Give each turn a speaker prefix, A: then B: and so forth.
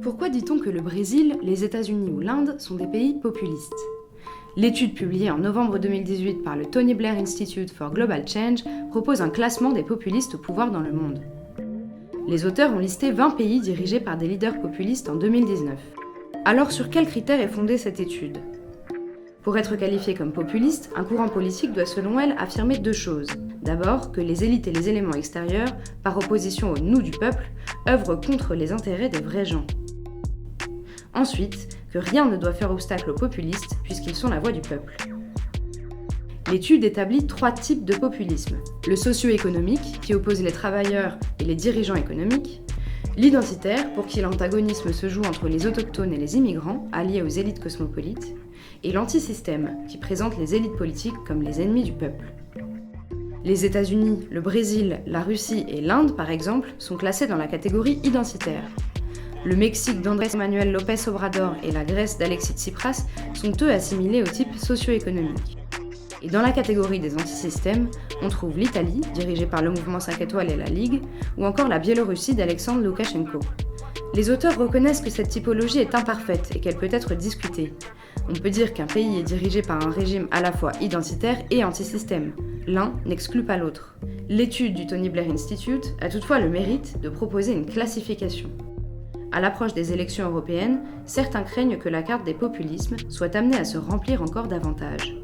A: Pourquoi dit-on que le Brésil, les États-Unis ou l'Inde sont des pays populistes ? L'étude publiée en novembre 2018 par le Tony Blair Institute for Global Change propose un classement des populistes au pouvoir dans le monde. Les auteurs ont listé 20 pays dirigés par des leaders populistes en 2019. Alors sur quels critères est fondée cette étude ? Pour être qualifié comme populiste, un courant politique doit selon elle affirmer deux choses. D'abord, que les élites et les éléments extérieurs, par opposition au « nous » du peuple, œuvrent contre les intérêts des vrais gens. Ensuite, que rien ne doit faire obstacle aux populistes puisqu'ils sont la voix du peuple. L'étude établit 3 types de populisme. Le socio-économique, qui oppose les travailleurs et les dirigeants économiques. L'identitaire, pour qui l'antagonisme se joue entre les autochtones et les immigrants, alliés aux élites cosmopolites. Et l'antisystème, qui présente les élites politiques comme les ennemis du peuple. Les États-Unis, le Brésil, la Russie et l'Inde, par exemple, sont classés dans la catégorie identitaire. Le Mexique d'Andrés Manuel López Obrador et la Grèce d'Alexis Tsipras sont eux assimilés au type socio-économique. Et dans la catégorie des antisystèmes, on trouve l'Italie, dirigée par le mouvement 5 étoiles et la Ligue, ou encore la Biélorussie d'Alexandre Loukachenko. Les auteurs reconnaissent que cette typologie est imparfaite et qu'elle peut être discutée. On peut dire qu'un pays est dirigé par un régime à la fois identitaire et antisystème. L'un n'exclut pas l'autre. L'étude du Tony Blair Institute a toutefois le mérite de proposer une classification. À l'approche des élections européennes, certains craignent que la carte des populismes soit amenée à se remplir encore davantage.